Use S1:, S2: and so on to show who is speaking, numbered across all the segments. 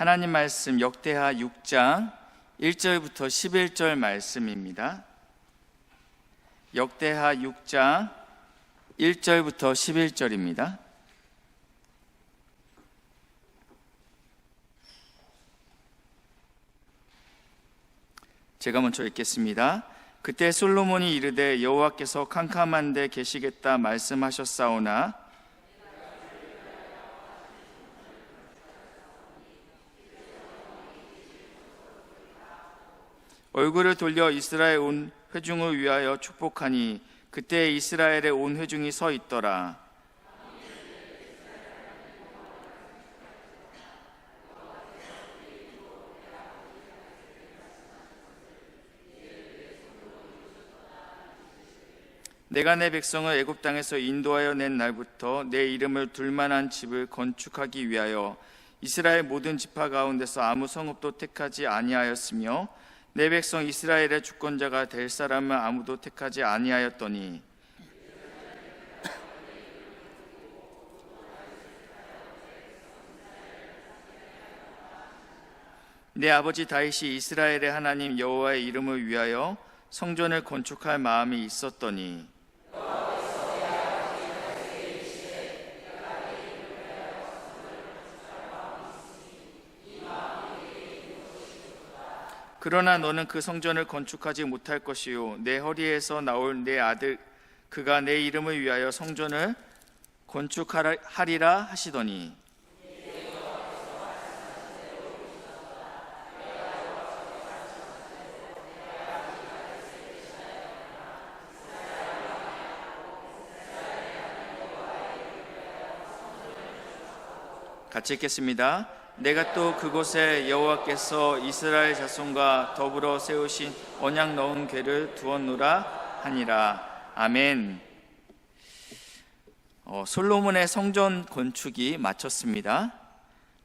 S1: 하나님 말씀 역대하 6장 1절부터 11절 말씀입니다. 역대하 6장 1절부터 11절입니다. 제가 먼저 읽겠습니다. 그때 솔로몬이 이르되 여호와께서 캄캄한 데 계시겠다 말씀하셨사오나 얼굴을 돌려 이스라엘 온 회중을 위하여 축복하니 그때 이스라엘의 온 회중이 서 있더라. 내가 내 백성을 애굽 땅에서 인도하여 낸 날부터 내 이름을 둘만한 집을 건축하기 위하여 이스라엘 모든 지파 가운데서 아무 성읍도 택하지 아니하였으며 내 백성 이스라엘의 주권자가 될 사람은 아무도 택하지 아니하였더니 내 아버지 다윗이 이스라엘의 하나님 여호와의 이름을 위하여 성전을 건축할 마음이 있었더니 그러나 너는 그 성전을 건축하지 못할 것이요 내 허리에서 나올 내 아들 그가 내 이름을 위하여 성전을 건축하리라 하시더니 같이 읽겠습니다. 내가 또 그곳에 여호와께서 이스라엘 자손과 더불어 세우신 언약 넣은 궤를 두었노라 하니라. 아멘. 솔로몬의 성전 건축이 마쳤습니다.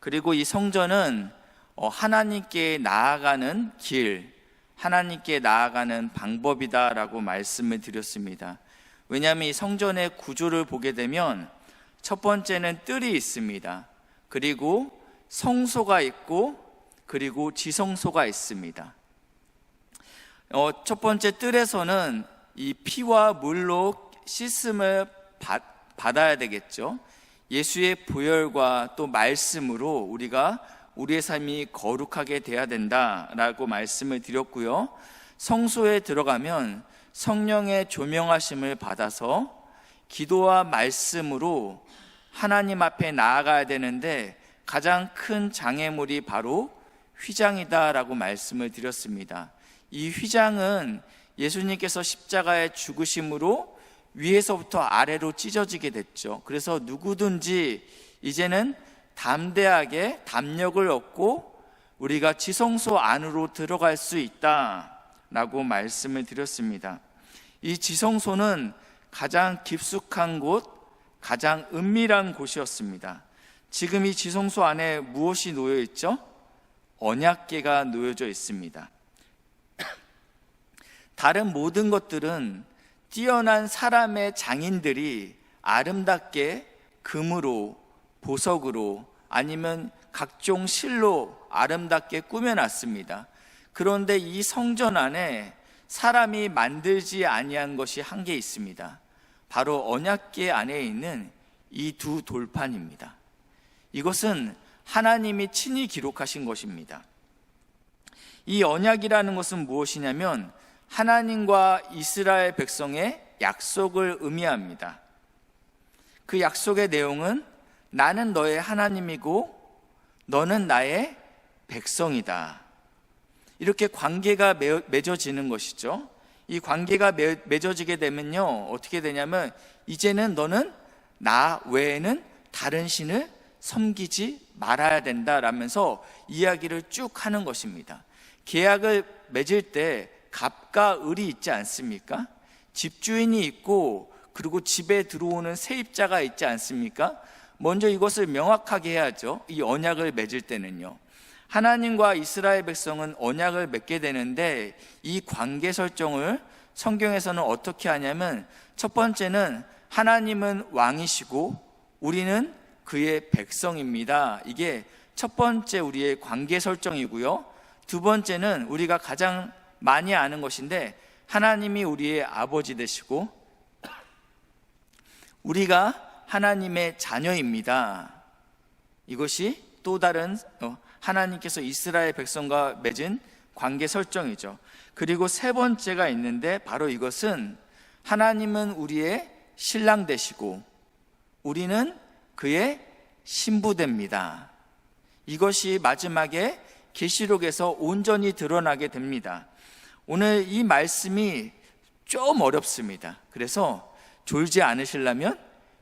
S1: 그리고 이 성전은 하나님께 나아가는 길, 하나님께 나아가는 방법이다라고 말씀을 드렸습니다. 왜냐하면 이 성전의 구조를 보게 되면 첫 번째는 뜰이 있습니다. 그리고 성소가 있고 그리고 지성소가 있습니다. 첫 번째 뜰에서는 이 피와 물로 씻음을 받아야 되겠죠. 예수의 보혈과 또 말씀으로 우리가 우리의 삶이 거룩하게 돼야 된다라고 말씀을 드렸고요. 성소에 들어가면 성령의 조명하심을 받아서 기도와 말씀으로 하나님 앞에 나아가야 되는데 가장 큰 장애물이 바로 휘장이다라고 말씀을 드렸습니다. 이 휘장은 예수님께서 십자가에 죽으심으로 위에서부터 아래로 찢어지게 됐죠. 그래서 누구든지 이제는 담대하게 담력을 얻고 우리가 지성소 안으로 들어갈 수 있다라고 말씀을 드렸습니다. 이 지성소는 가장 깊숙한 곳, 가장 은밀한 곳이었습니다. 지금 이 지성소 안에 무엇이 놓여 있죠? 언약궤가 놓여져 있습니다. 다른 모든 것들은 뛰어난 사람의 장인들이 아름답게 금으로, 보석으로 아니면 각종 실로 아름답게 꾸며놨습니다. 그런데 이 성전 안에 사람이 만들지 아니한 것이 한 개 있습니다. 바로 언약궤 안에 있는 이 두 돌판입니다. 이것은 하나님이 친히 기록하신 것입니다. 이 언약이라는 것은 무엇이냐면 하나님과 이스라엘 백성의 약속을 의미합니다. 그 약속의 내용은 나는 너의 하나님이고 너는 나의 백성이다. 이렇게 관계가 맺어지는 것이죠. 이 관계가 맺어지게 되면요, 어떻게 되냐면 이제는 너는 나 외에는 다른 신을 섬기지 말아야 된다라면서 이야기를 쭉 하는 것입니다. 계약을 맺을 때 갑과 을이 있지 않습니까? 집주인이 있고 그리고 집에 들어오는 세입자가 있지 않습니까? 먼저 이것을 명확하게 해야죠. 이 언약을 맺을 때는요. 하나님과 이스라엘 백성은 언약을 맺게 되는데 이 관계 설정을 성경에서는 어떻게 하냐면 첫 번째는 하나님은 왕이시고 우리는 그의 백성입니다. 이게 첫 번째 우리의 관계 설정이고요. 두 번째는 우리가 가장 많이 아는 것인데 하나님이 우리의 아버지 되시고 우리가 하나님의 자녀입니다. 이것이 또 다른 하나님께서 이스라엘 백성과 맺은 관계 설정이죠. 그리고 세 번째가 있는데 바로 이것은 하나님은 우리의 신랑 되시고 우리는 그의 신부됩니다. 이것이 마지막에 계시록에서 온전히 드러나게 됩니다. 오늘 이 말씀이 좀 어렵습니다. 그래서 졸지 않으시려면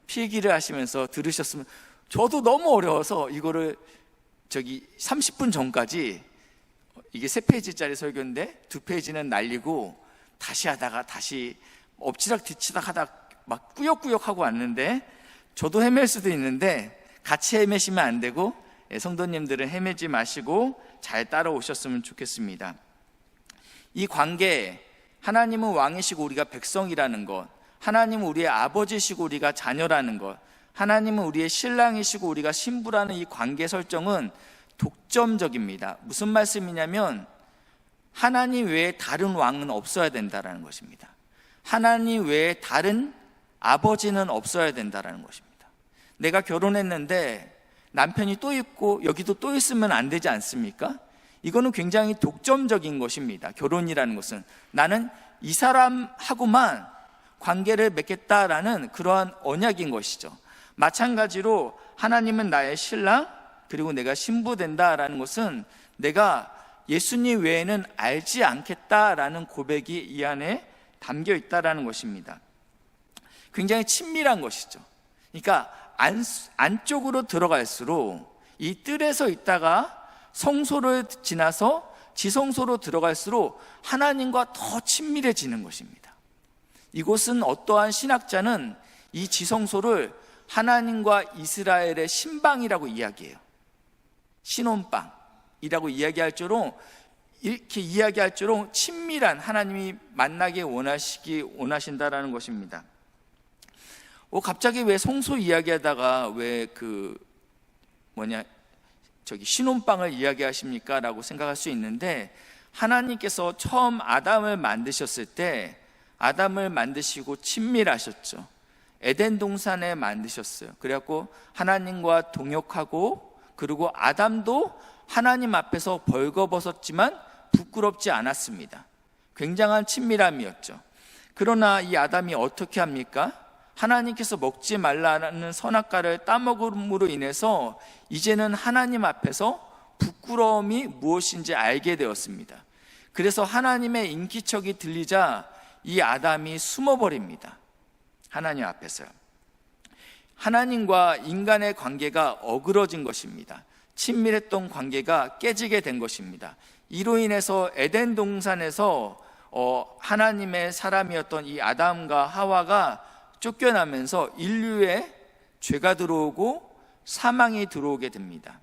S1: 필기를 하시면서 들으셨으면, 저도 너무 어려워서 이거를 30분 전까지, 이게 3페이지짜리 설교인데 2페이지는 날리고 다시 하다가 다시 엎치락 뒤치락 하다 막 꾸역꾸역 하고 왔는데, 저도 헤맬 수도 있는데 같이 헤매시면 안 되고 성도님들은 헤매지 마시고 잘 따라오셨으면 좋겠습니다. 이 관계, 하나님은 왕이시고 우리가 백성이라는 것, 하나님은 우리의 아버지시고 우리가 자녀라는 것, 하나님은 우리의 신랑이시고 우리가 신부라는 이 관계 설정은 독점적입니다. 무슨 말씀이냐면 하나님 외에 다른 왕은 없어야 된다는 것입니다. 하나님 외에 다른 아버지는 없어야 된다는 것입니다. 내가 결혼했는데 남편이 또 있고 여기도 또 있으면 안 되지 않습니까? 이거는 굉장히 독점적인 것입니다. 결혼이라는 것은 나는 이 사람하고만 관계를 맺겠다라는 그러한 언약인 것이죠. 마찬가지로 하나님은 나의 신랑, 그리고 내가 신부된다라는 것은 내가 예수님 외에는 알지 않겠다라는 고백이 이 안에 담겨 있다라는 것입니다. 굉장히 친밀한 것이죠. 그러니까 안쪽으로 들어갈수록, 이 뜰에서 있다가 성소를 지나서 지성소로 들어갈수록 하나님과 더 친밀해지는 것입니다. 이곳은 어떠한 신학자는 이 지성소를 하나님과 이스라엘의 신방이라고 이야기해요. 신혼방이라고 이야기할 줄로, 이렇게 이야기할 줄로 친밀한, 하나님이 만나게 원하신다라는 것입니다. 갑자기 왜 성소 이야기하다가 왜 신혼방을 이야기하십니까? 라고 생각할 수 있는데, 하나님께서 처음 아담을 만드셨을 때 아담을 만드시고 친밀하셨죠. 에덴 동산에 만드셨어요. 그래갖고 하나님과 동역하고, 그리고 아담도 하나님 앞에서 벌거벗었지만 부끄럽지 않았습니다. 굉장한 친밀함이었죠. 그러나 이 아담이 어떻게 합니까? 하나님께서 먹지 말라는 선악과를 따먹음으로 인해서 이제는 하나님 앞에서 부끄러움이 무엇인지 알게 되었습니다. 그래서 하나님의 인기척이 들리자 이 아담이 숨어버립니다. 하나님 앞에서요. 하나님과 인간의 관계가 어그러진 것입니다. 친밀했던 관계가 깨지게 된 것입니다. 이로 인해서 에덴 동산에서 하나님의 사람이었던 이 아담과 하와가 쫓겨나면서 인류에 죄가 들어오고 사망이 들어오게 됩니다.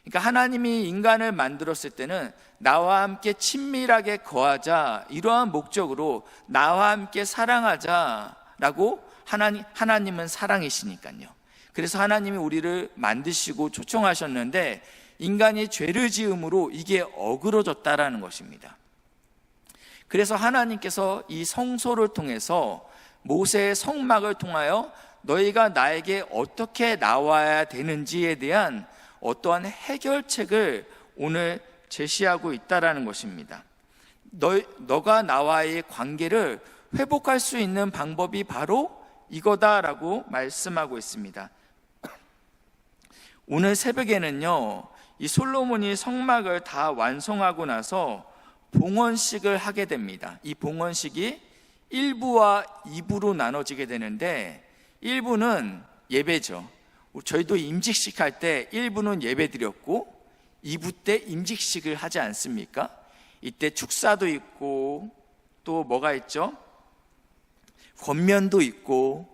S1: 그러니까 하나님이 인간을 만들었을 때는 나와 함께 친밀하게 거하자, 이러한 목적으로 나와 함께 사랑하자라고, 하나님은 사랑이시니까요. 그래서 하나님이 우리를 만드시고 초청하셨는데 인간이 죄를 지음으로 이게 어그러졌다라는 것입니다. 그래서 하나님께서 이 성소를 통해서, 모세의 성막을 통하여 너희가 나에게 어떻게 나와야 되는지에 대한 어떠한 해결책을 오늘 제시하고 있다라는 것입니다. 너가 나와의 관계를 회복할 수 있는 방법이 바로 이거다라고 말씀하고 있습니다. 오늘 새벽에는요, 이 솔로몬이 성막을 다 완성하고 나서 봉헌식을 하게 됩니다. 이 봉헌식이 1부와 2부로 나눠지게 되는데, 1부는 예배죠. 저희도 임직식 할 때 1부는 예배 드렸고 2부 때 임직식을 하지 않습니까? 이때 축사도 있고 또 뭐가 있죠? 권면도 있고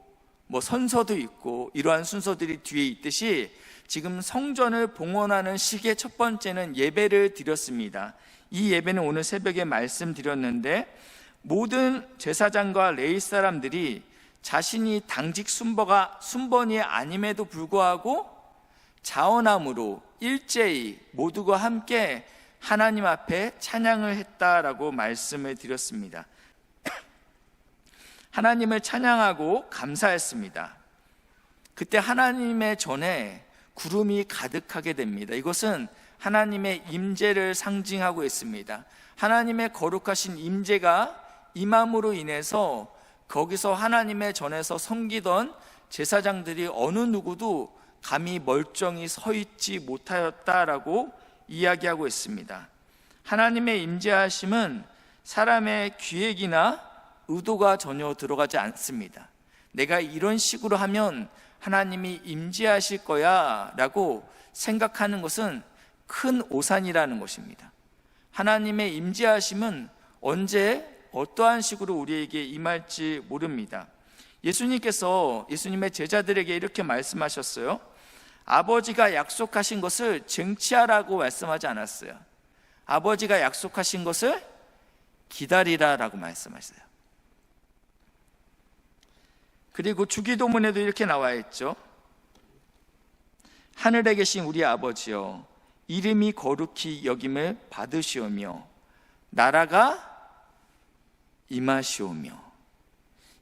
S1: 선서도 있고, 이러한 순서들이 뒤에 있듯이 지금 성전을 봉헌하는 식의 첫 번째는 예배를 드렸습니다. 이 예배는 오늘 새벽에 말씀드렸는데, 모든 제사장과 레위 사람들이 자신이 당직 순번이 아님에도 불구하고 자원함으로 일제히 모두가 함께 하나님 앞에 찬양을 했다라고 말씀을 드렸습니다. 하나님을 찬양하고 감사했습니다. 그때 하나님의 전에 구름이 가득하게 됩니다. 이것은 하나님의 임재를 상징하고 있습니다. 하나님의 거룩하신 임재가 임함으로 인해서 거기서 하나님의 전에서 섬기던 제사장들이 어느 누구도 감히 멀쩡히 서 있지 못하였다라고 이야기하고 있습니다. 하나님의 임재하심은 사람의 기획이나 의도가 전혀 들어가지 않습니다. 내가 이런 식으로 하면 하나님이 임재하실 거야 라고 생각하는 것은 큰 오산이라는 것입니다. 하나님의 임재하심은 언제 어떠한 식으로 우리에게 임할지 모릅니다. 예수님께서 예수님의 제자들에게 이렇게 말씀하셨어요. 아버지가 약속하신 것을 쟁취하라고 말씀하지 않았어요. 아버지가 약속하신 것을 기다리라라고 말씀하셨어요. 그리고 주기도문에도 이렇게 나와 있죠. 하늘에 계신 우리 아버지여, 이름이 거룩히 여김을 받으시오며 나라가 임하시오며.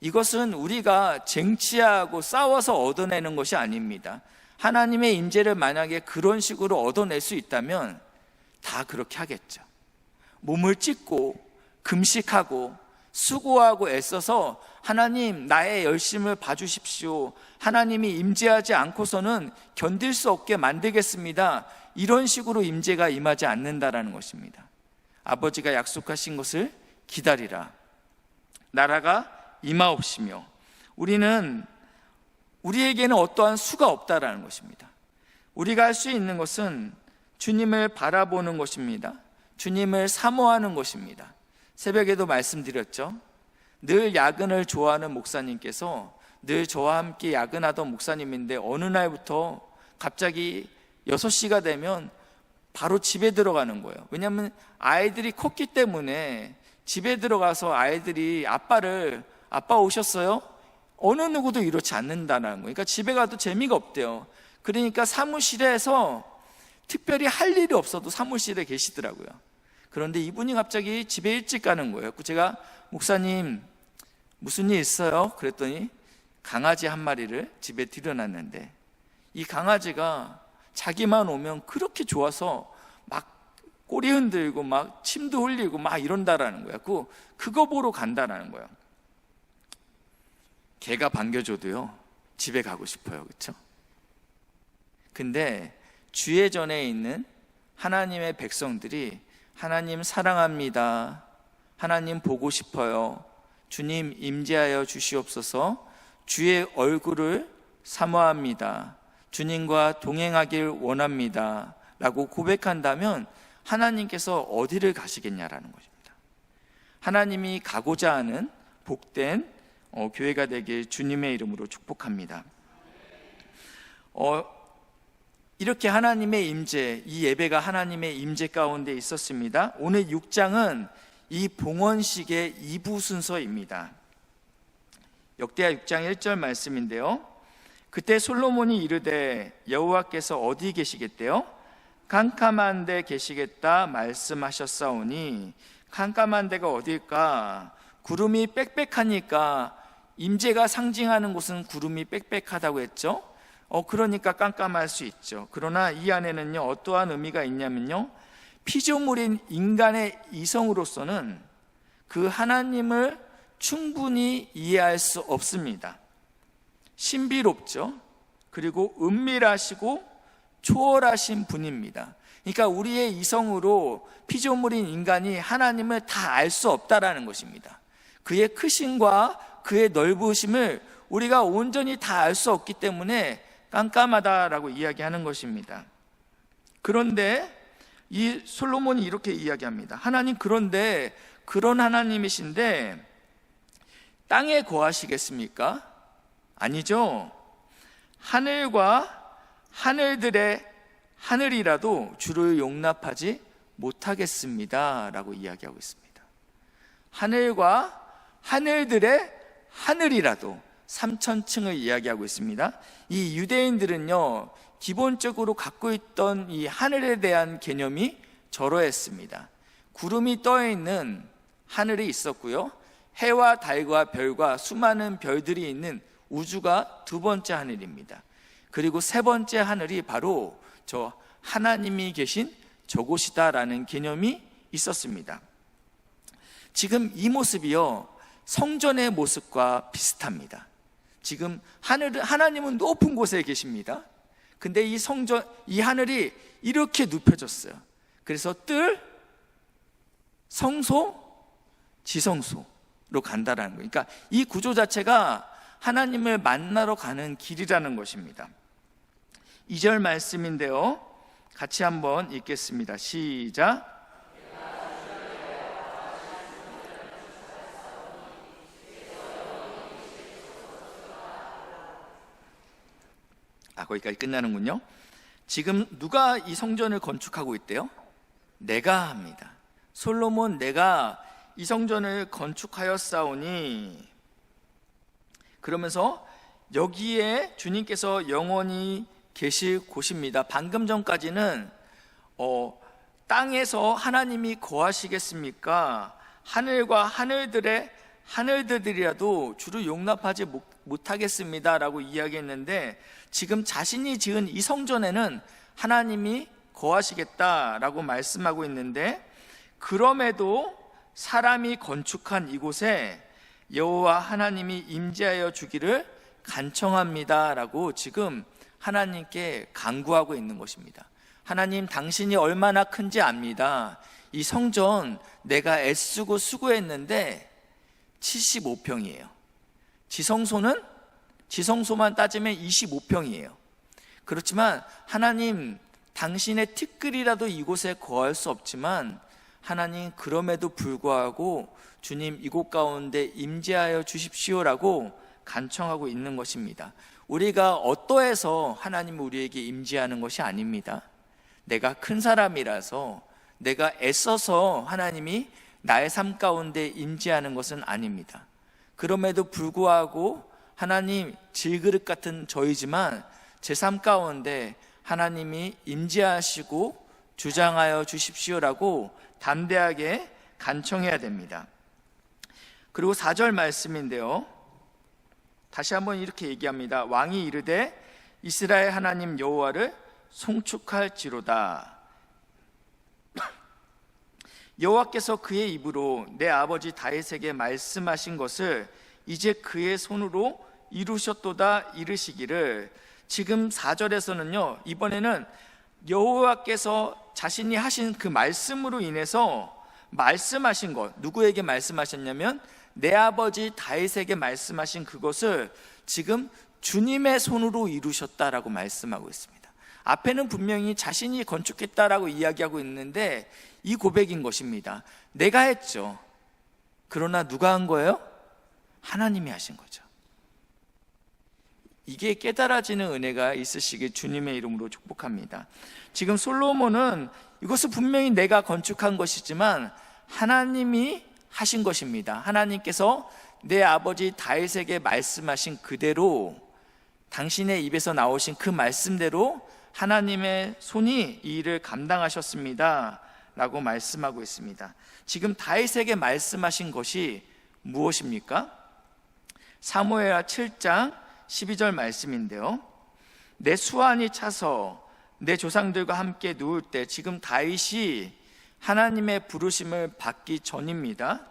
S1: 이것은 우리가 쟁취하고 싸워서 얻어내는 것이 아닙니다. 하나님의 임재를 만약에 그런 식으로 얻어낼 수 있다면 다 그렇게 하겠죠. 몸을 찢고 금식하고 수고하고 애써서 하나님 나의 열심을 봐주십시오, 하나님이 임재하지 않고서는 견딜 수 없게 만들겠습니다, 이런 식으로 임재가 임하지 않는다라는 것입니다. 아버지가 약속하신 것을 기다리라, 나라가 임하옵시며. 우리에게는 어떠한 수가 없다라는 것입니다. 우리가 할 수 있는 것은 주님을 바라보는 것입니다. 주님을 사모하는 것입니다. 새벽에도 말씀드렸죠. 늘 야근을 좋아하는 목사님께서 늘 저와 함께 야근하던 목사님인데 어느 날부터 갑자기 6시가 되면 바로 집에 들어가는 거예요. 왜냐하면 아이들이 컸기 때문에 집에 들어가서 아이들이 아빠 오셨어요? 어느 누구도 이렇지 않는다는 거예요. 그러니까 집에 가도 재미가 없대요. 그러니까 사무실에서 특별히 할 일이 없어도 사무실에 계시더라고요. 그런데 이분이 갑자기 집에 일찍 가는 거예요. 제가 목사님 무슨 일 있어요? 그랬더니 강아지 한 마리를 집에 들여놨는데 이 강아지가 자기만 오면 그렇게 좋아서 막 꼬리 흔들고 막 침도 흘리고 막 이런다라는 거야. 그거 보러 간다라는 거예요. 개가 반겨줘도요 집에 가고 싶어요. 그렇죠? 근데 주의전에 있는 하나님의 백성들이 하나님 사랑합니다, 하나님 보고 싶어요, 주님 임재하여 주시옵소서, 주의 얼굴을 사모합니다, 주님과 동행하길 원합니다 라고 고백한다면 하나님께서 어디를 가시겠냐라는 것입니다. 하나님이 가고자 하는 복된 교회가 되길 주님의 이름으로 축복합니다. 이렇게 하나님의 임재, 이 예배가 하나님의 임재 가운데 있었습니다. 오늘 6장은 이 봉헌식의 2부 순서입니다. 역대하 6장 1절 말씀인데요. 그때 솔로몬이 이르되 여호와께서 어디 계시겠대요? 캄캄한 데 계시겠다 말씀하셨사오니, 캄캄한 데가 어딜까? 구름이 빽빽하니까 임재가 상징하는 곳은 구름이 빽빽하다고 했죠. 그러니까 깜깜할 수 있죠. 그러나 이 안에는요 어떠한 의미가 있냐면요, 피조물인 인간의 이성으로서는 그 하나님을 충분히 이해할 수 없습니다. 신비롭죠. 그리고 은밀하시고 초월하신 분입니다. 그러니까 우리의 이성으로 피조물인 인간이 하나님을 다 알 수 없다라는 것입니다. 그의 크심과 그의 넓으심을 우리가 온전히 다 알 수 없기 때문에 깜깜하다라고 이야기하는 것입니다. 그런데 이 솔로몬이 이렇게 이야기합니다. 하나님, 그런데 그런 하나님이신데 땅에 거하시겠습니까? 아니죠. 하늘과 하늘들의 하늘이라도 주를 용납하지 못하겠습니다 라고 이야기하고 있습니다. 하늘과 하늘들의 하늘이라도 3000층을 이야기하고 있습니다. 이 유대인들은요 기본적으로 갖고 있던 이 하늘에 대한 개념이 저러했습니다. 구름이 떠 있는 하늘이 있었고요, 해와 달과 별과 수많은 별들이 있는 우주가 두 번째 하늘입니다. 그리고 세 번째 하늘이 바로 저 하나님이 계신 저곳이다라는 개념이 있었습니다. 지금 이 모습이요, 성전의 모습과 비슷합니다. 지금 하나님은 높은 곳에 계십니다. 근데 이 성전, 이 하늘이 이렇게 눕혀졌어요. 그래서 뜰, 성소, 지성소로 간다라는 거예요. 그러니까 이 구조 자체가 하나님을 만나러 가는 길이라는 것입니다. 2절 말씀인데요, 같이 한번 읽겠습니다. 시작. 거기까지 끝나는군요. 지금 누가 이 성전을 건축하고 있대요? 내가 합니다. 솔로몬, 내가 이 성전을 건축하였사오니, 그러면서 여기에 주님께서 영원히 계실 곳입니다. 방금 전까지는 땅에서 하나님이 거하시겠습니까? 하늘과 하늘들이라도 주를 용납하지 못하겠습니다 라고 이야기했는데, 지금 자신이 지은 이 성전에는 하나님이 거하시겠다라고 말씀하고 있는데, 그럼에도 사람이 건축한 이곳에 여호와 하나님이 임재하여 주기를 간청합니다 라고 지금 하나님께 간구하고 있는 것입니다. 하나님, 당신이 얼마나 큰지 압니다. 이 성전 내가 애쓰고 수고했는데 75평이에요 지성소만 따지면 25평이에요 그렇지만 하나님, 당신의 티끌이라도 이곳에 거할 수 없지만 하나님, 그럼에도 불구하고 주님 이곳 가운데 임재하여 주십시오라고 간청하고 있는 것입니다. 우리가 어떠해서 하나님이 우리에게 임재하는 것이 아닙니다. 내가 큰 사람이라서, 내가 애써서 하나님이 나의 삶 가운데 임재하는 것은 아닙니다. 그럼에도 불구하고 하나님, 질그릇 같은 저이지만 제 삶 가운데 하나님이 임재하시고 주장하여 주십시오라고 담대하게 간청해야 됩니다. 그리고 4절 말씀인데요, 다시 한번 이렇게 얘기합니다. 왕이 이르되 이스라엘 하나님 여호와를 송축할지로다. 여호와께서 그의 입으로 내 아버지 다윗에게 말씀하신 것을 이제 그의 손으로 이루셨도다 이르시기를. 지금 4절에서는요, 이번에는 여호와께서 자신이 하신 그 말씀으로 인해서 말씀하신 것, 누구에게 말씀하셨냐면 내 아버지 다윗에게 말씀하신 그것을 지금 주님의 손으로 이루셨다라고 말씀하고 있습니다. 앞에는 분명히 자신이 건축했다라고 이야기하고 있는데 이 고백인 것입니다. 내가 했죠. 그러나 누가 한 거예요? 하나님이 하신 거죠. 이게 깨달아지는 은혜가 있으시길 주님의 이름으로 축복합니다. 지금 솔로몬은 이것을 분명히 내가 건축한 것이지만 하나님이 하신 것입니다. 하나님께서 내 아버지 다윗에게 말씀하신 그대로, 당신의 입에서 나오신 그 말씀대로 하나님의 손이 이 일을 감당하셨습니다 라고 말씀하고 있습니다. 지금 다윗에게 말씀하신 것이 무엇입니까? 사무엘하 7장 12절 말씀인데요, 내 수완이 차서 내 조상들과 함께 누울 때, 지금 다윗이 하나님의 부르심을 받기 전입니다.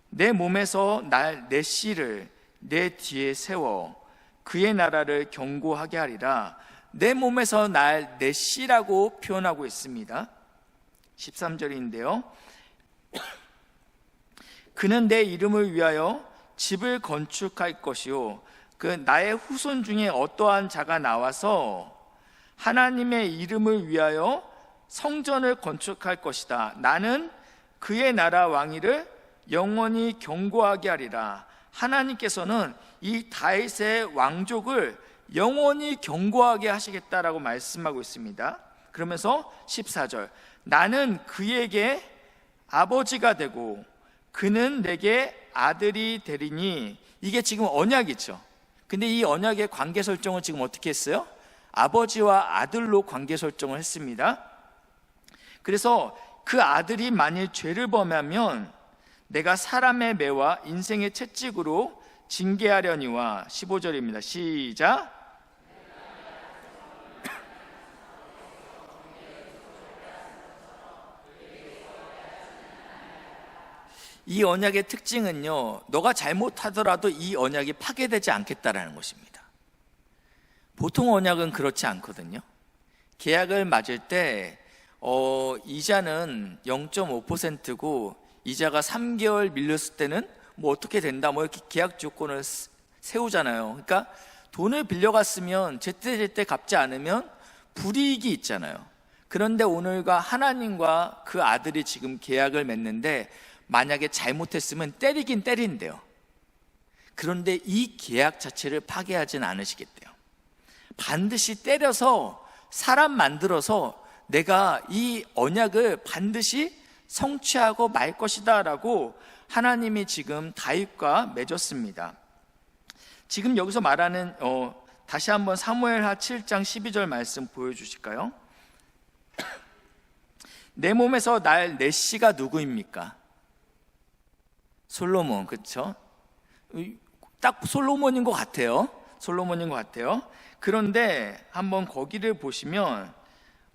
S1: 내 몸에서 내 씨를 내 뒤에 세워 그의 나라를 견고하게 하리라. 내 몸에서 내 씨라고 표현하고 있습니다. 13절인데요, 그는 내 이름을 위하여 집을 건축할 것이요, 그 나의 후손 중에 어떠한 자가 나와서 하나님의 이름을 위하여 성전을 건축할 것이다. 나는 그의 나라 왕위를 영원히 견고하게 하리라. 하나님께서는 이 다윗의 왕족을 영원히 견고하게 하시겠다라고 말씀하고 있습니다. 그러면서 14절, 나는 그에게 아버지가 되고 그는 내게 아들이 되리니. 이게 지금 언약이죠. 근데 이 언약의 관계 설정을 지금 어떻게 했어요? 아버지와 아들로 관계 설정을 했습니다. 그래서 그 아들이 만일 죄를 범하면 내가 사람의 매와 인생의 채찍으로 징계하려니와 15절입니다. 시작. 이 언약의 특징은요, 너가 잘못하더라도 이 언약이 파괴되지 않겠다라는 것입니다. 보통 언약은 그렇지 않거든요. 계약을 맺을 때 이자는 0.5%고 이자가 3개월 밀렸을 때는 뭐 어떻게 된다, 뭐 이렇게 계약 조건을 세우잖아요. 그러니까 돈을 빌려갔으면 제때제때 갚지 않으면 불이익이 있잖아요. 그런데 오늘과 하나님과 그 아들이 지금 계약을 맺는데 만약에 잘못했으면 때리긴 때린대요. 그런데 이 계약 자체를 파괴하진 않으시겠대요. 반드시 때려서 사람 만들어서 내가 이 언약을 반드시 성취하고 말 것이다 라고 하나님이 지금 다윗과 맺었습니다. 지금 여기서 말하는 다시 한번 사무엘하 7장 12절 말씀 보여주실까요? 내 몸에서 날 내 씨가 누구입니까? 솔로몬, 그렇죠? 딱 솔로몬인 것 같아요. 솔로몬인 것 같아요. 그런데 한번 거기를 보시면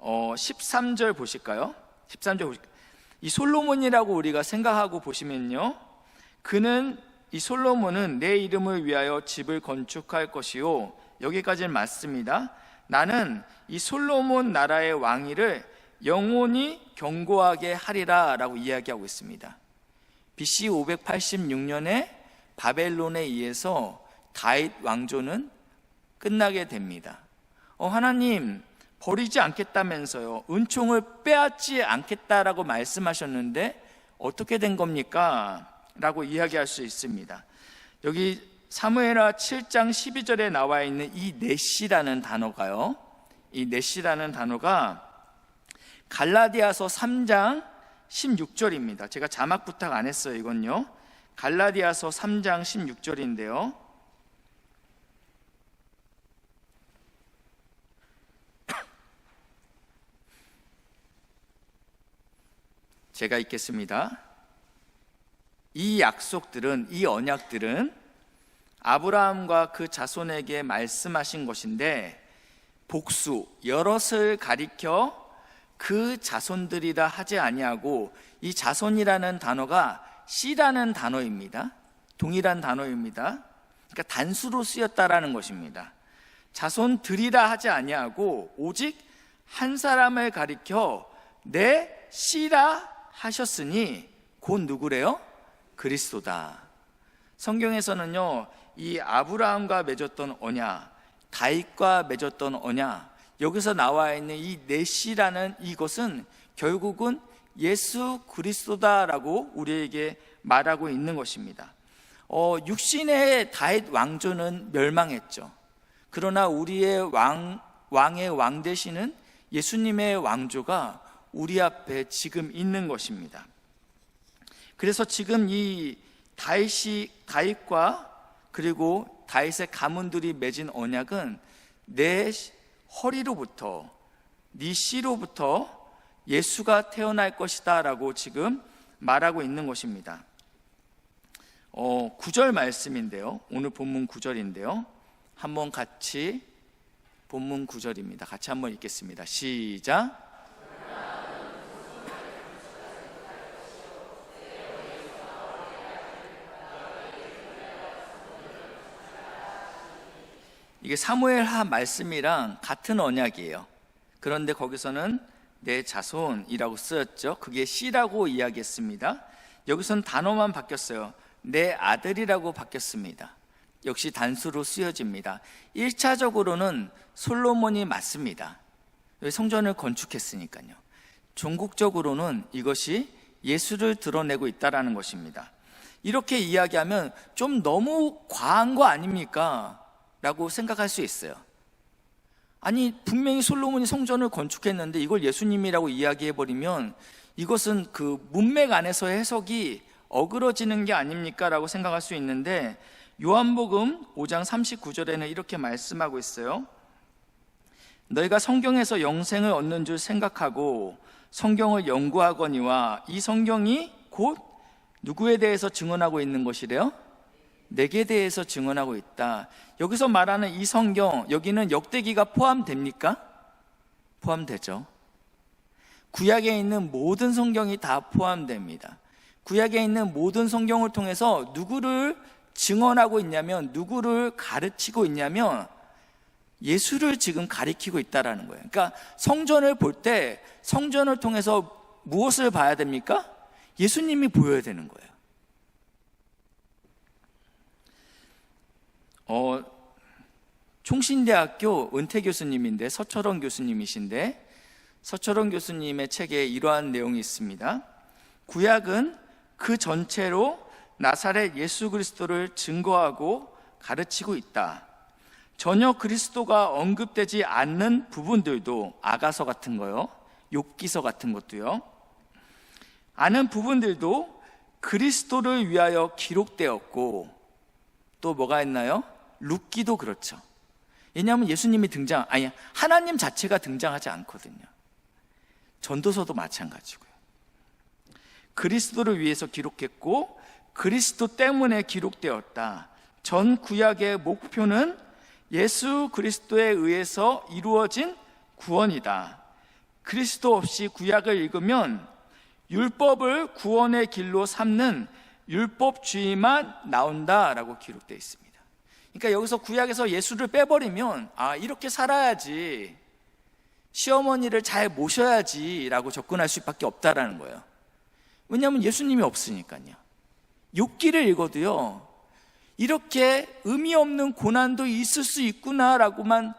S1: 13절 보실까요? 13절 보실까요? 이 솔로몬이라고 우리가 생각하고 보시면요, 이 솔로몬은 내 이름을 위하여 집을 건축할 것이요, 여기까지는 맞습니다. 나는 이 솔로몬 나라의 왕위를 영원히 견고하게 하리라 라고 이야기하고 있습니다. BC 586년에 바벨론에 의해서 다윗 왕조는 끝나게 됩니다. 하나님 버리지 않겠다면서요, 은총을 빼앗지 않겠다라고 말씀하셨는데 어떻게 된 겁니까? 라고 이야기할 수 있습니다. 여기 사무엘하 7장 12절에 나와 있는 이 넷이라는 단어가요, 이 넷이라는 단어가 갈라디아서 3장 16절입니다. 제가 자막 부탁 안 했어요. 이건요, 갈라디아서 3장 16절인데요, 제가 읽겠습니다. 이 약속들은, 이 언약들은 아브라함과 그 자손에게 말씀하신 것인데 복수, 여럿을 가리켜 그 자손들이라 하지 아니하고, 이 자손이라는 단어가 씨라는 단어입니다. 동일한 단어입니다. 그러니까 단수로 쓰였다라는 것입니다. 자손들이라 하지 아니하고 오직 한 사람을 가리켜 내 씨라 하셨으니 곧 누구래요? 그리스도다. 성경에서는요, 이 아브라함과 맺었던 언약, 다윗과 맺었던 언약, 여기서 나와 있는 이 넷이라는 이것은 결국은 예수 그리스도다라고 우리에게 말하고 있는 것입니다. 육신의 다윗 왕조는 멸망했죠. 그러나 우리의 왕의 왕 되시는 예수님의 왕조가 우리 앞에 지금 있는 것입니다. 그래서 지금 이 다윗과 그리고 다윗의 가문들이 맺은 언약은 내 허리로부터, 네 씨로부터 예수가 태어날 것이다 라고 지금 말하고 있는 것입니다. 9절 말씀인데요, 오늘 본문 9절인데요, 한번 같이 본문 9절입니다. 같이 한번 읽겠습니다. 시작. 이게 사무엘하 말씀이랑 같은 언약이에요. 그런데 거기서는 내 자손이라고 쓰였죠. 그게 씨라고 이야기했습니다. 여기서는 단어만 바뀌었어요. 내 아들이라고 바뀌었습니다. 역시 단수로 쓰여집니다. 1차적으로는 솔로몬이 맞습니다. 성전을 건축했으니까요. 종국적으로는 이것이 예수를 드러내고 있다는 것입니다. 이렇게 이야기하면 좀 너무 과한 거 아닙니까? 라고 생각할 수 있어요. 아니, 분명히 솔로몬이 성전을 건축했는데 이걸 예수님이라고 이야기해버리면 이것은 그 문맥 안에서의 해석이 어그러지는 게 아닙니까? 라고 생각할 수 있는데, 요한복음 5장 39절에는 이렇게 말씀하고 있어요. 너희가 성경에서 영생을 얻는 줄 생각하고 성경을 연구하거니와 이 성경이 곧 누구에 대해서 증언하고 있는 것이래요? 내게 대해서 증언하고 있다. 여기서 말하는 이 성경, 여기는 역대기가 포함됩니까? 포함되죠. 구약에 있는 모든 성경이 다 포함됩니다. 구약에 있는 모든 성경을 통해서 누구를 증언하고 있냐면, 누구를 가르치고 있냐면 예수를 지금 가리키고 있다라는 거예요. 그러니까 성전을 볼 때 성전을 통해서 무엇을 봐야 됩니까? 예수님이 보여야 되는 거예요. 총신대학교 은퇴 교수님인데, 서철원 교수님이신데, 서철원 교수님의 책에 이러한 내용이 있습니다. 구약은 그 전체로 나사렛 예수 그리스도를 증거하고 가르치고 있다. 전혀 그리스도가 언급되지 않는 부분들도, 아가서 같은 거요, 욥기서 같은 것도요, 아는 부분들도 그리스도를 위하여 기록되었고, 또 뭐가 있나요? 룻기도 그렇죠. 왜냐하면 예수님이 하나님 자체가 등장하지 않거든요. 전도서도 마찬가지고요. 그리스도를 위해서 기록했고 그리스도 때문에 기록되었다. 전 구약의 목표는 예수 그리스도에 의해서 이루어진 구원이다. 그리스도 없이 구약을 읽으면 율법을 구원의 길로 삼는 율법주의만 나온다라고 기록되어 있습니다. 그러니까 여기서 구약에서 예수를 빼버리면 이렇게 살아야지, 시어머니를 잘 모셔야지 라고 접근할 수밖에 없다라는 거예요. 왜냐하면 예수님이 없으니까요. 욥기를 읽어도요, 이렇게 의미 없는 고난도 있을 수 있구나라고만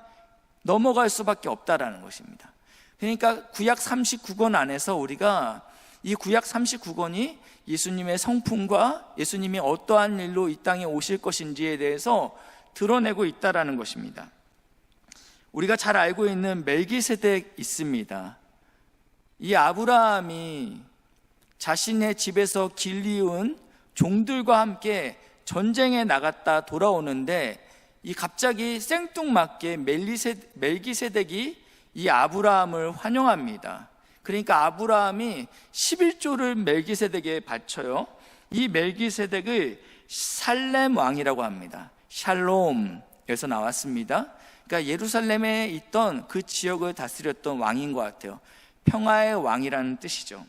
S1: 넘어갈 수밖에 없다라는 것입니다. 그러니까 구약 39권 안에서 우리가 이 구약 39권이 예수님의 성품과 예수님이 어떠한 일로 이 땅에 오실 것인지에 대해서 드러내고 있다라는 것입니다. 우리가 잘 알고 있는 멜기세덱 있습니다. 이 아브라함이 자신의 집에서 길리운 종들과 함께 전쟁에 나갔다 돌아오는데, 이 갑자기 생뚱맞게 멜기세덱이 이 아브라함을 환영합니다. 그러니까 아브라함이 11조를 멜기세덱에 바쳐요. 이 멜기세덱을 살렘 왕이라고 합니다. 샬롬에서 나왔습니다. 그러니까 예루살렘에 있던 그 지역을 다스렸던 왕인 것 같아요. 평화의 왕이라는 뜻이죠.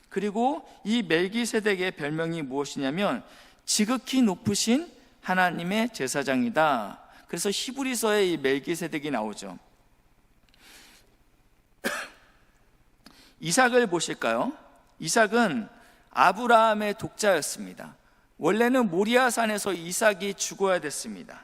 S1: 그리고 이 멜기세덱의 별명이 무엇이냐면 지극히 높으신 하나님의 제사장이다. 그래서 히브리서에 이 멜기세덱이 나오죠. 이삭을 보실까요? 이삭은 아브라함의 독자였습니다. 원래는 모리아산에서 이삭이 죽어야 됐습니다.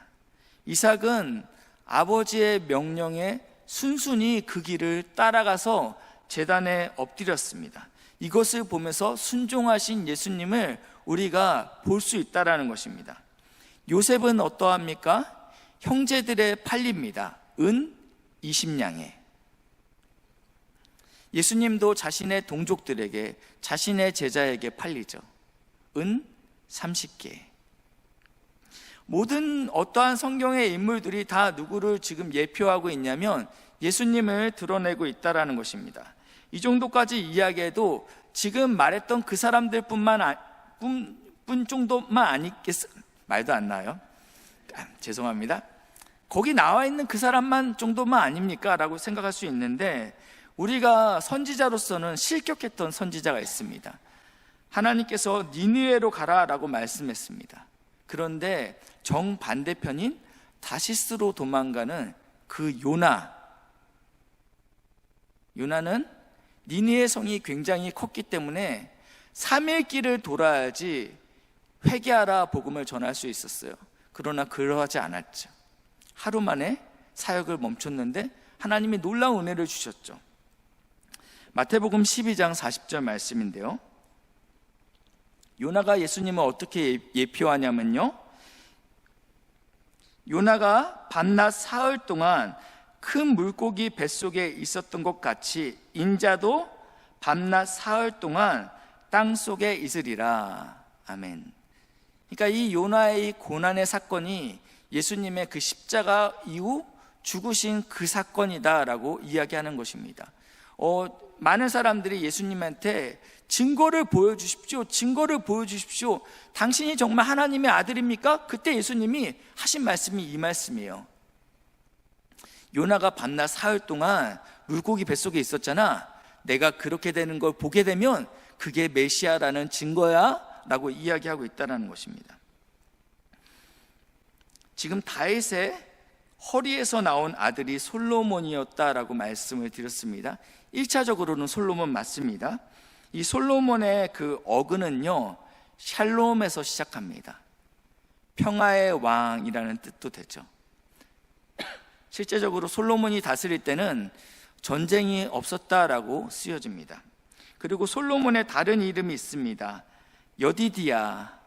S1: 이삭은 아버지의 명령에 순순히 그 길을 따라가서 제단에 엎드렸습니다. 이것을 보면서 순종하신 예수님을 우리가 볼 수 있다는 것입니다. 요셉은 어떠합니까? 형제들의 팔립니다. 은 20냥에. 예수님도 자신의 동족들에게, 자신의 제자에게 팔리죠. 은 30개. 모든 어떠한 성경의 인물들이 다 누구를 지금 예표하고 있냐면 예수님을 드러내고 있다는 것입니다. 이 정도까지 이야기해도 지금 말했던 그 사람들 뿐 정도만 아니겠어? 말도 안 나요? 죄송합니다. 거기 나와 있는 그 사람만 정도만 아닙니까? 라고 생각할 수 있는데, 우리가 선지자로서는 실격했던 선지자가 있습니다. 하나님께서 니느웨로 가라라고 말씀했습니다. 그런데 정반대편인 다시스로 도망가는 그 요나는 니느웨 성이 굉장히 컸기 때문에 3일 길을 돌아야지 회개하라 복음을 전할 수 있었어요. 그러나 그러하지 않았죠. 하루 만에 사역을 멈췄는데 하나님이 놀라운 은혜를 주셨죠. 마태복음 12장 40절 말씀인데요, 요나가 예수님을 어떻게 예표하냐면요, 요나가 밤낮 사흘 동안 큰 물고기 뱃속에 있었던 것 같이 인자도 밤낮 사흘 동안 땅속에 있으리라. 아멘. 그러니까 이 요나의 고난의 사건이 예수님의 그 십자가 이후 죽으신 그 사건이다라고 이야기하는 것입니다. 많은 사람들이 예수님한테 증거를 보여주십시오, 증거를 보여주십시오, 당신이 정말 하나님의 아들입니까? 그때 예수님이 하신 말씀이 이 말씀이에요. 요나가 밤낮 사흘 동안 물고기 뱃속에 있었잖아. 내가 그렇게 되는 걸 보게 되면 그게 메시아라는 증거야 라고 이야기하고 있다는 것입니다. 지금 다윗의 허리에서 나온 아들이 솔로몬이었다라고 말씀을 드렸습니다. 1차적으로는 솔로몬 맞습니다. 이 솔로몬의 그 어근은요, 샬롬에서 시작합니다. 평화의 왕이라는 뜻도 되죠. 실제적으로 솔로몬이 다스릴 때는 전쟁이 없었다라고 쓰여집니다. 그리고 솔로몬의 다른 이름이 있습니다. 여디디야.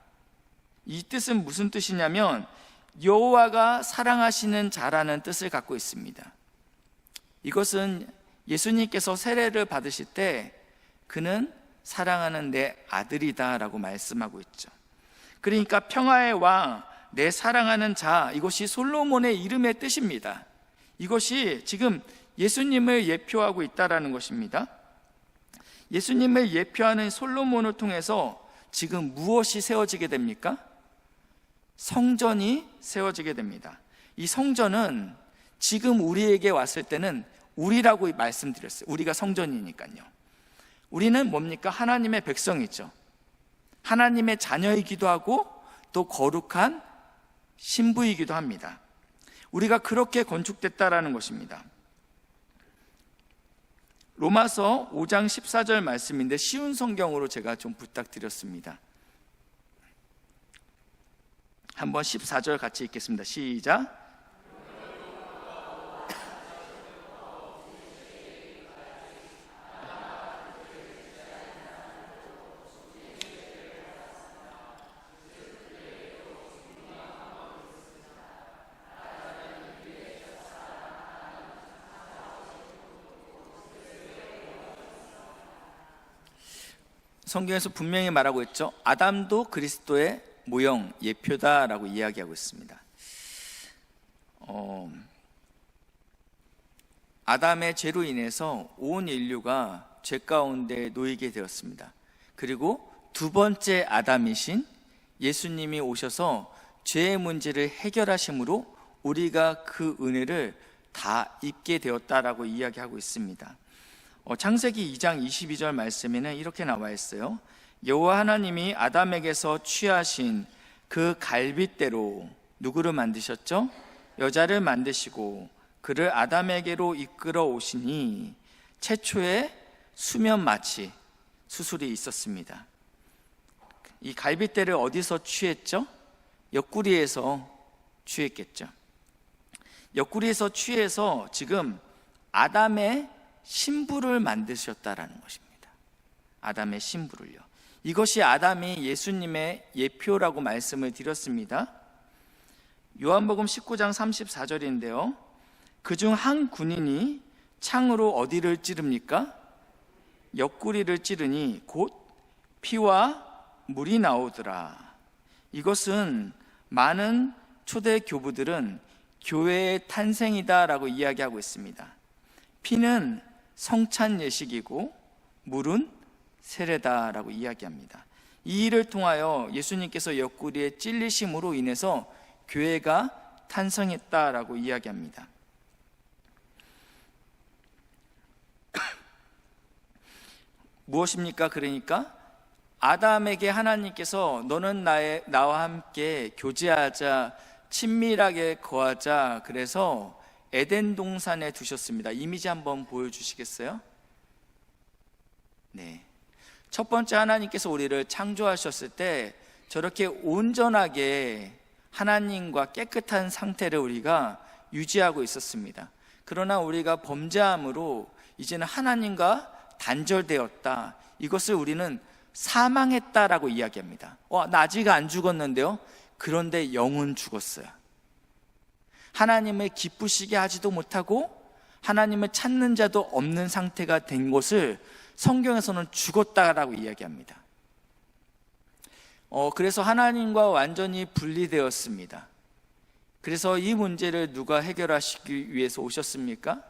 S1: 이 뜻은 무슨 뜻이냐면 여호와가 사랑하시는 자라는 뜻을 갖고 있습니다. 이것은 예수님께서 세례를 받으실 때 그는 사랑하는 내 아들이다 라고 말씀하고 있죠. 그러니까 평화의 왕, 내 사랑하는 자, 이것이 솔로몬의 이름의 뜻입니다. 이것이 지금 예수님을 예표하고 있다는 것입니다. 예수님을 예표하는 솔로몬을 통해서 지금 무엇이 세워지게 됩니까? 성전이 세워지게 됩니다. 이 성전은 지금 우리에게 왔을 때는 우리라고 말씀드렸어요. 우리가 성전이니까요. 우리는 뭡니까? 하나님의 백성이죠. 하나님의 자녀이기도 하고 또 거룩한 신부이기도 합니다. 우리가 그렇게 건축됐다라는 것입니다. 로마서 5장 14절 말씀인데 쉬운 성경으로 제가 좀 부탁드렸습니다. 한번 14절 같이 읽겠습니다. 시작. 성경에서 분명히 말하고 있죠. 아담도 그리스도의 모형, 예표다라고 이야기하고 있습니다. 아담의 죄로 인해서 온 인류가 죄 가운데 놓이게 되었습니다. 그리고 두 번째 아담이신 예수님이 오셔서 죄의 문제를 해결하심으로 우리가 그 은혜를 다 입게 되었다라고 이야기하고 있습니다. 창세기 2장 22절 말씀에는 이렇게 나와 있어요. 여호와 하나님이 아담에게서 취하신 그 갈빗대로 누구를 만드셨죠? 여자를 만드시고 그를 아담에게로 이끌어 오시니 최초의 수면 마취 수술이 있었습니다. 이 갈빗대를 어디서 취했죠? 옆구리에서 취했겠죠. 옆구리에서 취해서 지금 아담의 신부를 만드셨다라는 것입니다. 아담의 신부를요. 이것이 아담이 예수님의 예표라고 말씀을 드렸습니다. 요한복음 19장 34절인데요. 그중 한 군인이 창으로 어디를 찌릅니까? 옆구리를 찌르니 곧 피와 물이 나오더라. 이것은 많은 초대 교부들은 교회의 탄생이다라고 이야기하고 있습니다. 피는 성찬 예식이고 물은 세례다라고 이야기합니다. 이 일을 통하여 예수님께서 옆구리에 찔리심으로 인해서 교회가 탄생했다라고 이야기합니다. 무엇입니까? 그러니까 아담에게 하나님께서 너는 나와 함께 교제하자, 친밀하게 거하자, 그래서 에덴 동산에 두셨습니다. 이미지 한번 보여주시겠어요? 네. 첫 번째 하나님께서 우리를 창조하셨을 때 저렇게 온전하게 하나님과 깨끗한 상태를 우리가 유지하고 있었습니다. 그러나 우리가 범죄함으로 이제는 하나님과 단절되었다. 이것을 우리는 사망했다라고 이야기합니다. 나 아직 안 죽었는데요? 그런데 영은 죽었어요. 하나님을 기쁘시게 하지도 못하고 하나님을 찾는 자도 없는 상태가 된 것을 성경에서는 죽었다라고 이야기합니다. 그래서 하나님과 완전히 분리되었습니다. 그래서 이 문제를 누가 해결하시기 위해서 오셨습니까?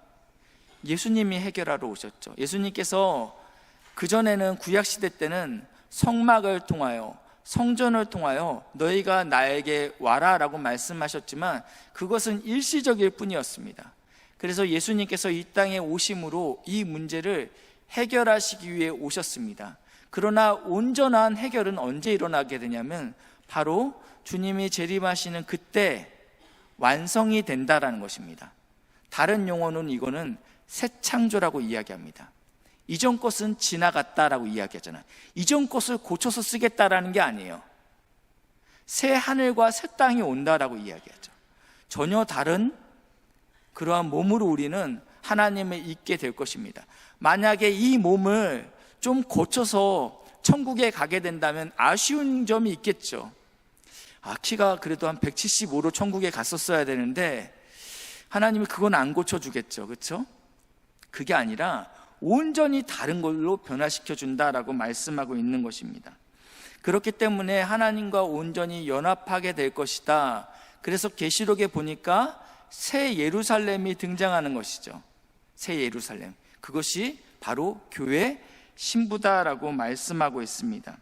S1: 예수님이 해결하러 오셨죠. 예수님께서 그전에는 구약시대 때는 성막을 통하여, 성전을 통하여 너희가 나에게 와라 라고 말씀하셨지만 그것은 일시적일 뿐이었습니다. 그래서 예수님께서 이 땅에 오심으로 이 문제를 해결하시기 위해 오셨습니다. 그러나 온전한 해결은 언제 일어나게 되냐면 바로 주님이 재림하시는 그때 완성이 된다라는 것입니다. 다른 용어는 이거는 새 창조라고 이야기합니다. 이전 것은 지나갔다라고 이야기하잖아요. 이전 것을 고쳐서 쓰겠다라는 게 아니에요. 새 하늘과 새 땅이 온다라고 이야기하죠. 전혀 다른 그러한 몸으로 우리는 하나님을 잊게 될 것입니다. 만약에 이 몸을 좀 고쳐서 천국에 가게 된다면 아쉬운 점이 있겠죠. 키가 그래도 한 175로 천국에 갔었어야 되는데 하나님이 그건 안 고쳐주겠죠. 그렇죠? 그게 아니라 온전히 다른 걸로 변화시켜 준다라고 말씀하고 있는 것입니다. 그렇기 때문에 하나님과 온전히 연합하게 될 것이다. 그래서 계시록에 보니까 새 예루살렘이 등장하는 것이죠. 새 예루살렘, 그것이 바로 교회 신부다라고 말씀하고 있습니다.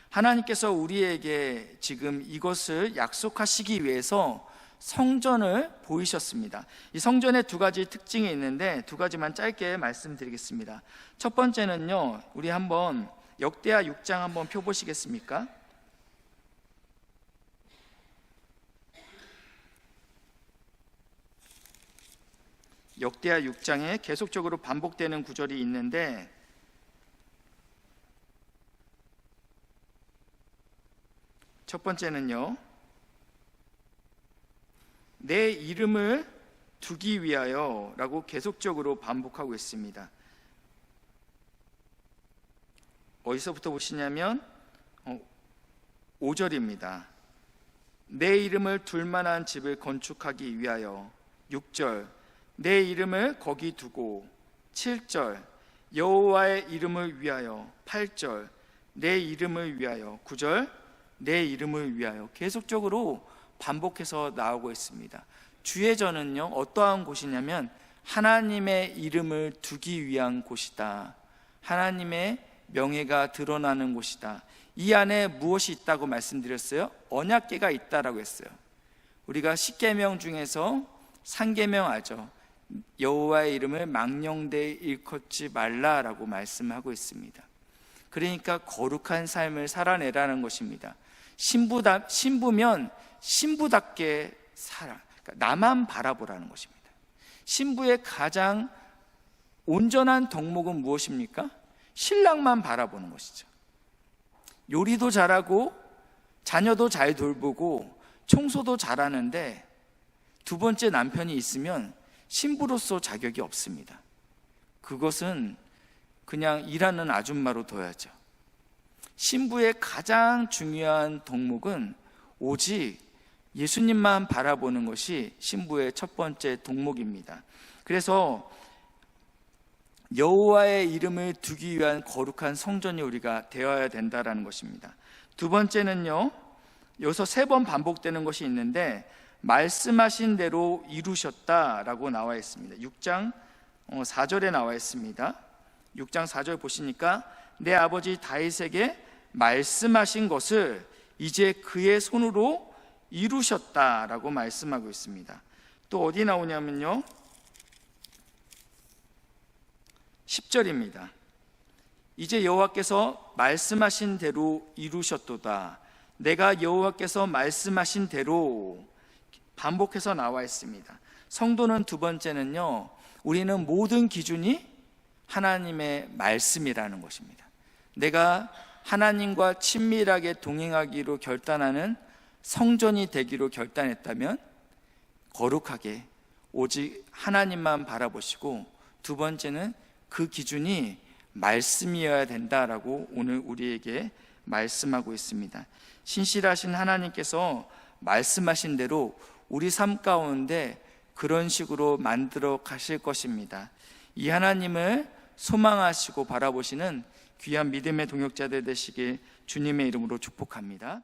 S1: 하나님께서 우리에게 지금 이것을 약속하시기 위해서 성전을 보이셨습니다. 이 성전에 두 가지 특징이 있는데 두 가지만 짧게 말씀드리겠습니다. 첫 번째는요, 우리 한번 역대하 6장 한번 펴보시겠습니까? 역대하 6장에 계속적으로 반복되는 구절이 있는데 첫 번째는요, 내 이름을 두기 위하여 라고 계속적으로 반복하고 있습니다. 어디서부터 보시냐면 5절입니다. 내 이름을 둘 만한 집을 건축하기 위하여. 6절, 내 이름을 거기 두고. 7절, 여호와의 이름을 위하여. 8절, 내 이름을 위하여. 9절, 내 이름을 위하여. 계속적으로 반복해서 나오고 있습니다. 주의 전은요, 어떠한 곳이냐면 하나님의 이름을 두기 위한 곳이다. 하나님의 명예가 드러나는 곳이다. 이 안에 무엇이 있다고 말씀드렸어요? 언약궤가 있다라고 했어요. 우리가 10계명 중에서 3계명 알죠? 여호와의 이름을 망령되이 일컫지 말라라고 말씀하고 있습니다. 그러니까 거룩한 삶을 살아내라는 것입니다. 신부면 신부답게 살아. 그러니까 나만 바라보라는 것입니다. 신부의 가장 온전한 덕목은 무엇입니까? 신랑만 바라보는 것이죠. 요리도 잘하고 자녀도 잘 돌보고 청소도 잘하는데 두 번째 남편이 있으면 신부로서 자격이 없습니다. 그것은 그냥 일하는 아줌마로 둬야죠. 신부의 가장 중요한 덕목은 오직 예수님만 바라보는 것이 신부의 첫 번째 덕목입니다. 그래서 여호와의 이름을 두기 위한 거룩한 성전이 우리가 되어야 된다는 것입니다. 두 번째는요, 여기서 3번 반복되는 것이 있는데 말씀하신 대로 이루셨다라고 나와 있습니다. 6장 4절에 나와 있습니다. 6장 4절 보시니까 내 아버지 다윗에게 말씀하신 것을 이제 그의 손으로 이루셨다라고 말씀하고 있습니다. 또 어디 나오냐면요, 10절입니다. 이제 여호와께서 말씀하신 대로 이루셨도다. 내가 여호와께서 말씀하신 대로. 반복해서 나와 있습니다. 성도는 두 번째는요, 우리는 모든 기준이 하나님의 말씀이라는 것입니다. 내가 하나님과 친밀하게 동행하기로 결단하는 성전이 되기로 결단했다면 거룩하게 오직 하나님만 바라보시고, 두 번째는 그 기준이 말씀이어야 된다라고 오늘 우리에게 말씀하고 있습니다. 신실하신 하나님께서 말씀하신 대로 우리 삶 가운데 그런 식으로 만들어 가실 것입니다. 이 하나님을 소망하시고 바라보시는 귀한 믿음의 동역자들 되시길 주님의 이름으로 축복합니다.